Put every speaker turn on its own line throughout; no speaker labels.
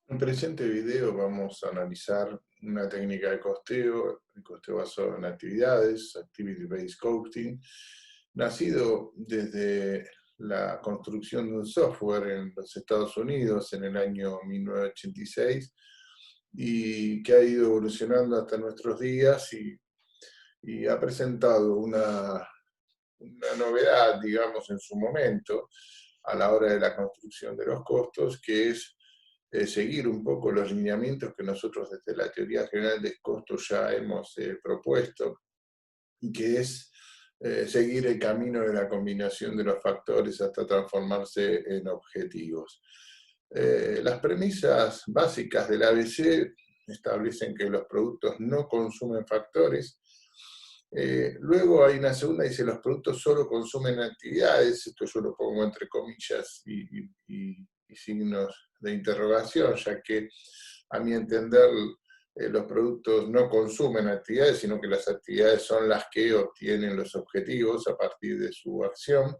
En presente video vamos a analizar una técnica de costeo, el costeo basado en actividades, Activity-Based Costing, nacido desde la construcción de un software en los Estados Unidos en el año 1986 y que ha ido evolucionando hasta nuestros días y ha presentado una novedad, digamos, en su momento, a la hora de la construcción de los costos, que es seguir un poco los lineamientos que nosotros desde la teoría general de costos ya hemos propuesto, y que es seguir el camino de la combinación de los factores hasta transformarse en objetivos. Las premisas básicas del ABC establecen que los productos no consumen factores. Luego hay una segunda, dice los productos solo consumen actividades, esto yo lo pongo entre comillas y signos de interrogación, ya que a mi entender los productos no consumen actividades, sino que las actividades son las que obtienen los objetivos a partir de su acción.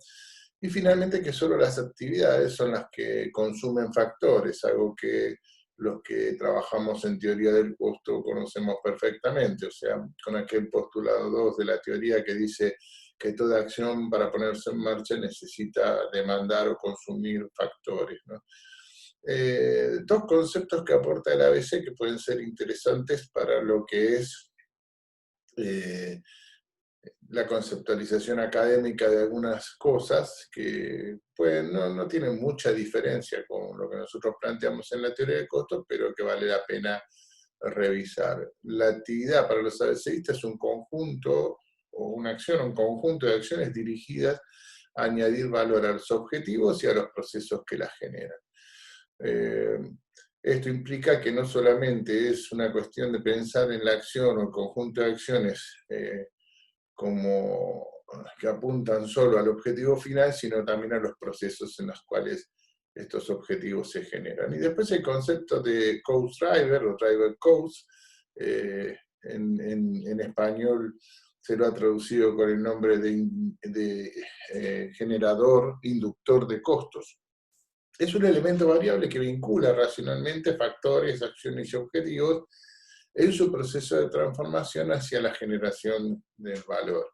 Y finalmente que solo las actividades son las que consumen factores, algo que los que trabajamos en teoría del costo conocemos perfectamente, o sea, con aquel postulado 2 de la teoría que dice que toda acción para ponerse en marcha necesita demandar o consumir factores, ¿no? Dos conceptos que aporta el ABC que pueden ser interesantes para lo que es eh, la conceptualización académica de algunas cosas que pues, no tienen mucha diferencia con lo que nosotros planteamos en la teoría de costos, pero que vale la pena revisar. La actividad para los ABCistas es un conjunto o una acción, un conjunto de acciones dirigidas a añadir valor a los objetivos y a los procesos que las generan. Eh, Esto implica que no solamente es una cuestión de pensar en la acción o el conjunto de acciones como que apuntan solo al objetivo final, sino también a los procesos en los cuales estos objetivos se generan. Y después el concepto de cost driver o driver cost, en español se lo ha traducido con el nombre de generador inductor de costos. Es un elemento variable que vincula racionalmente factores, acciones y objetivos en su proceso de transformación hacia la generación del valor.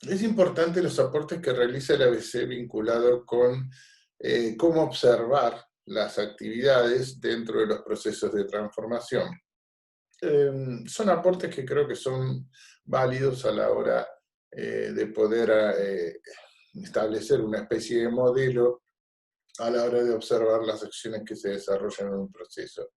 Es importante los aportes que realiza el ABC vinculado con cómo observar las actividades dentro de los procesos de transformación. Son aportes que creo que son válidos a la hora de poder establecer una especie de modelo a la hora de observar las acciones que se desarrollan en un proceso.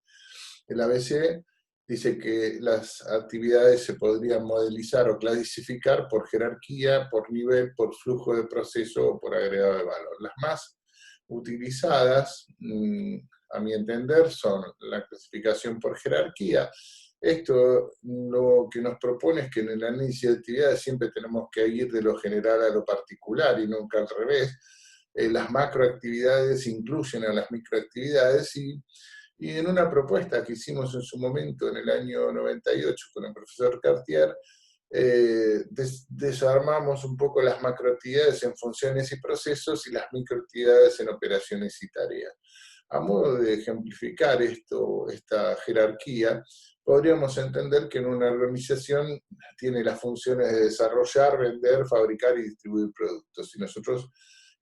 El ABC dice que las actividades se podrían modelizar o clasificar por jerarquía, por nivel, por flujo de proceso o por agregado de valor. Las más utilizadas, a mi entender, son la clasificación por jerarquía. Esto lo que nos propone es que en el análisis de actividades siempre tenemos que ir de lo general a lo particular y nunca al revés. Las macroactividades incluyen a las microactividades y en una propuesta que hicimos en su momento, en el año 98, con el profesor Cartier, desarmamos un poco las macroactividades en funciones y procesos y las microactividades en operaciones y tareas. A modo de ejemplificar esta jerarquía, podríamos entender que en una organización tiene las funciones de desarrollar, vender, fabricar y distribuir productos. Si nosotros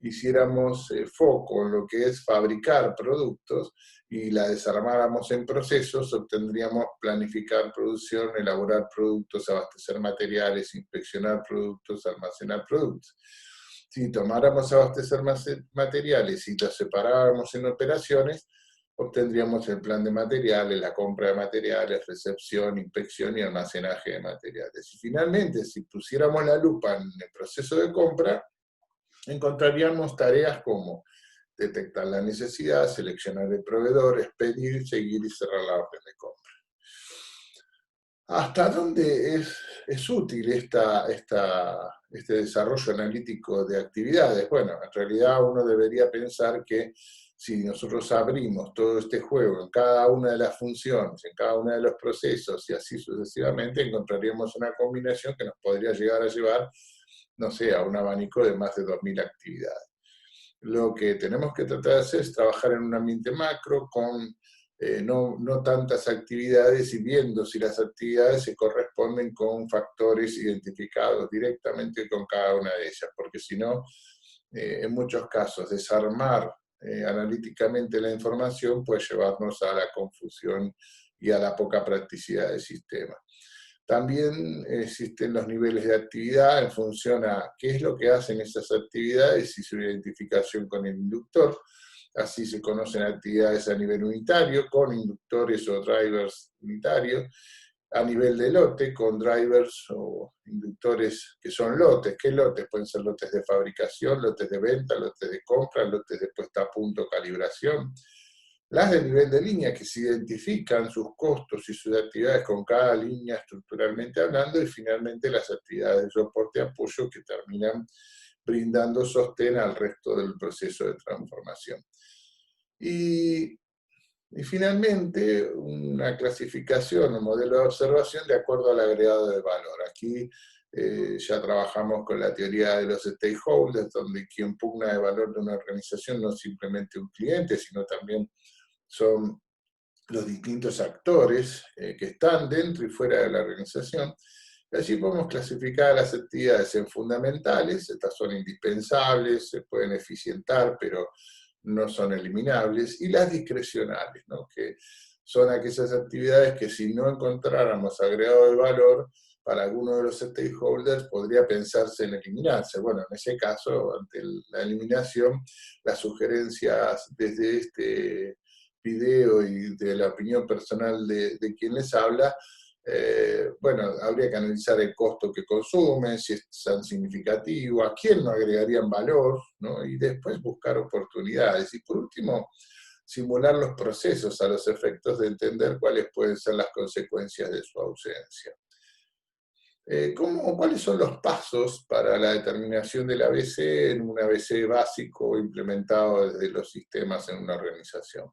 hiciéramos foco en lo que es fabricar productos, y la desarmáramos en procesos, obtendríamos planificar producción, elaborar productos, abastecer materiales, inspeccionar productos, almacenar productos. Si tomáramos abastecer materiales y los separáramos en operaciones, obtendríamos el plan de materiales, la compra de materiales, recepción, inspección y almacenaje de materiales. Y finalmente, si pusiéramos la lupa en el proceso de compra, encontraríamos tareas como detectar la necesidad, seleccionar el proveedor, expedir, seguir y cerrar la orden de compra. ¿Hasta dónde es útil este desarrollo analítico de actividades? Bueno, en realidad uno debería pensar que si nosotros abrimos todo este juego en cada una de las funciones, en cada uno de los procesos y así sucesivamente, encontraríamos una combinación que nos podría llegar a llevar, no sé, a un abanico de más de 2000 actividades. Lo que tenemos que tratar de hacer es trabajar en un ambiente macro con no tantas actividades y viendo si las actividades se corresponden con factores identificados directamente con cada una de ellas, porque si no, en muchos casos, desarmar analíticamente la información puede llevarnos a la confusión y a la poca practicidad del sistema. También existen los niveles de actividad en función a qué es lo que hacen esas actividades y su identificación con el inductor. Así se conocen actividades a nivel unitario, con inductores o drivers unitarios, a nivel de lote, con drivers o inductores que son lotes. ¿Qué lotes? Pueden ser lotes de fabricación, lotes de venta, lotes de compra, lotes de puesta a punto, calibración. Las de nivel de línea, que se identifican sus costos y sus actividades con cada línea estructuralmente hablando, y finalmente las actividades de soporte y apoyo que terminan brindando sostén al resto del proceso de transformación. Y finalmente, una clasificación, un modelo de observación de acuerdo al agregado de valor. Aquí ya trabajamos con la teoría de los stakeholders, donde quien pugna el valor de una organización no es simplemente un cliente, sino también son los distintos actores que están dentro y fuera de la organización. Y allí podemos clasificar las actividades en fundamentales, estas son indispensables, se pueden eficientar, pero no son eliminables, y las discrecionales, ¿no? Que son aquellas actividades que si no encontráramos agregado de valor, para alguno de los stakeholders podría pensarse en eliminarse. Bueno, en ese caso, ante la eliminación, las sugerencias desde este video y de la opinión personal de quien les habla, bueno, habría que analizar el costo que consumen, si es tan significativo, a quién no agregarían valor, ¿no? Y después buscar oportunidades. Y por último, simular los procesos a los efectos de entender cuáles pueden ser las consecuencias de su ausencia. ¿Cuáles son los pasos para la determinación del ABC en un ABC básico implementado desde los sistemas en una organización?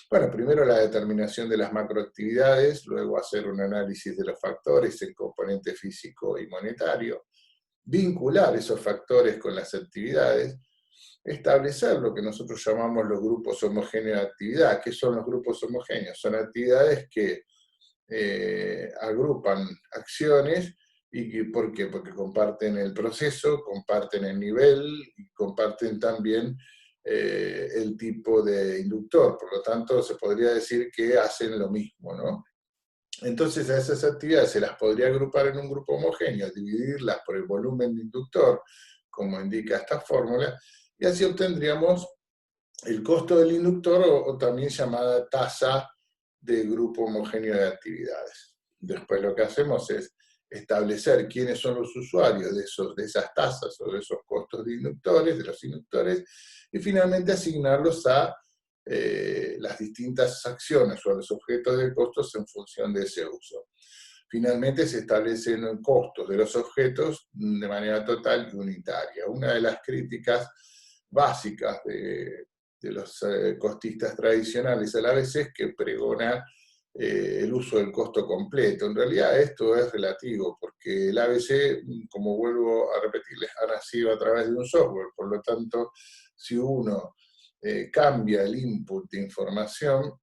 Bueno, primero la determinación de las macroactividades, luego hacer un análisis de los factores, el componente físico y monetario, vincular esos factores con las actividades, establecer lo que nosotros llamamos los grupos homogéneos de actividad. ¿Qué son los grupos homogéneos? Son actividades que agrupan acciones. ¿Y por qué? Porque comparten el proceso, comparten el nivel y comparten también el tipo de inductor. Por lo tanto, se podría decir que hacen lo mismo, ¿no? Entonces, a esas actividades se las podría agrupar en un grupo homogéneo, dividirlas por el volumen de inductor, como indica esta fórmula, y así obtendríamos el costo del inductor o también llamada tasa de grupo homogéneo de actividades. Después lo que hacemos es establecer quiénes son los usuarios de esas tasas o de esos costos de inductores, de los inductores, y finalmente asignarlos a las distintas acciones o a los objetos de costos en función de ese uso. Finalmente se establecen costos de los objetos de manera total y unitaria. Una de las críticas básicas de los costistas tradicionales a la vez es que pregona el uso del costo completo. En realidad esto es relativo, porque el ABC, como vuelvo a repetirles, ha nacido a través de un software, por lo tanto, si uno cambia el input de información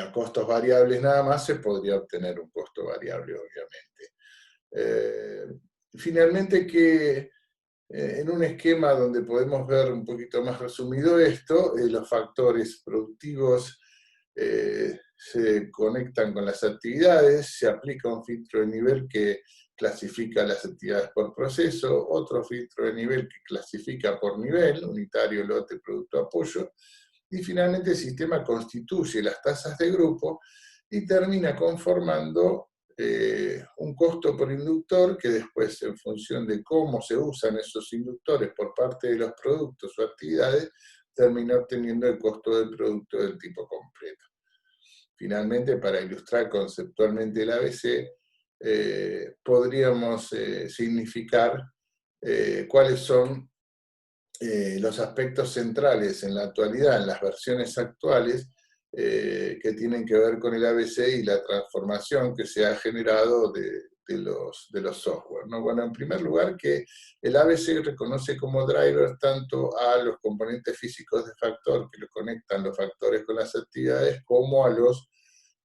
a costos variables nada más, se podría obtener un costo variable, obviamente. Finalmente, que en un esquema donde podemos ver un poquito más resumido esto, los factores productivos se conectan con las actividades, se aplica un filtro de nivel que clasifica las actividades por proceso, otro filtro de nivel que clasifica por nivel, unitario, lote, producto, apoyo, y finalmente el sistema constituye las tasas de grupo y termina conformando un costo por inductor que después, en función de cómo se usan esos inductores por parte de los productos o actividades, termina obteniendo el costo del producto del tipo completo. Finalmente, para ilustrar conceptualmente el ABC, podríamos significar cuáles son los aspectos centrales en la actualidad, en las versiones actuales, que tienen que ver con el ABC y la transformación que se ha generado de de los software, ¿no? Bueno, en primer lugar, que el ABC reconoce como driver tanto a los componentes físicos de factor que lo conectan los factores con las actividades, como a los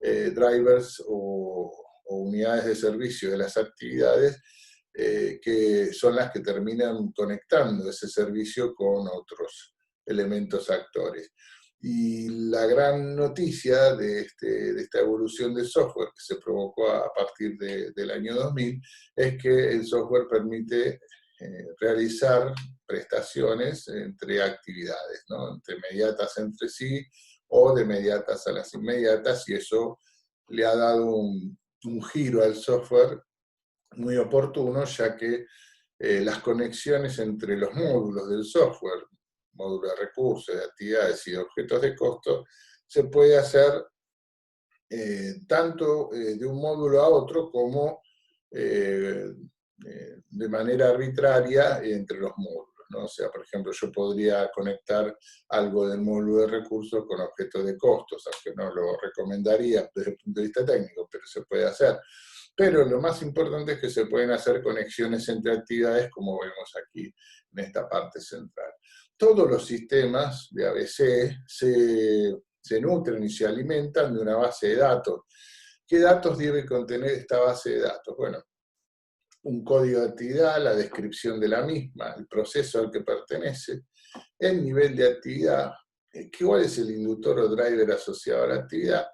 drivers o unidades de servicio de las actividades, que son las que terminan conectando ese servicio con otros elementos actores. Y la gran noticia de esta evolución del software que se provocó a partir del año 2000 es que el software permite realizar prestaciones entre actividades, ¿no? Entre mediatas entre sí o de mediatas a las inmediatas, y eso le ha dado un giro al software muy oportuno, ya que las conexiones entre los módulos del software, módulos de recursos, de actividades y de objetos de costo, se puede hacer tanto de un módulo a otro como de manera arbitraria entre los módulos, ¿no? O sea, por ejemplo, yo podría conectar algo del módulo de recursos con objetos de costos, aunque no lo recomendaría desde el punto de vista técnico, pero se puede hacer. Pero lo más importante es que se pueden hacer conexiones entre actividades, como vemos aquí en esta parte central. Todos los sistemas de ABC se nutren y se alimentan de una base de datos. ¿Qué datos debe contener esta base de datos? Bueno, un código de actividad, la descripción de la misma, el proceso al que pertenece, el nivel de actividad, cuál es el inductor o driver asociado a la actividad,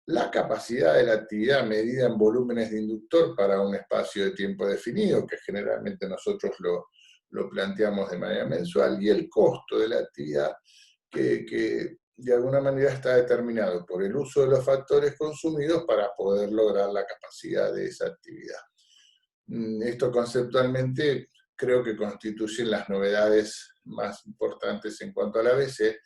la capacidad de la actividad medida en volúmenes de inductor para un espacio de tiempo definido, que generalmente nosotros lo planteamos de manera mensual, y el costo de la actividad, que de alguna manera está determinado por el uso de los factores consumidos para poder lograr la capacidad de esa actividad. Esto conceptualmente creo que constituyen las novedades más importantes en cuanto al ABC,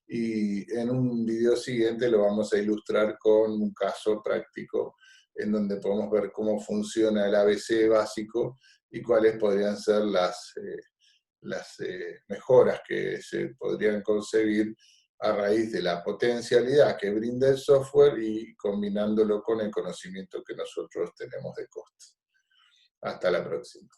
y en un video siguiente lo vamos a ilustrar con un caso práctico en donde podemos ver cómo funciona el ABC básico y cuáles podrían ser las mejoras que se podrían concebir a raíz de la potencialidad que brinda el software y combinándolo con el conocimiento que nosotros tenemos de costos. Hasta la próxima.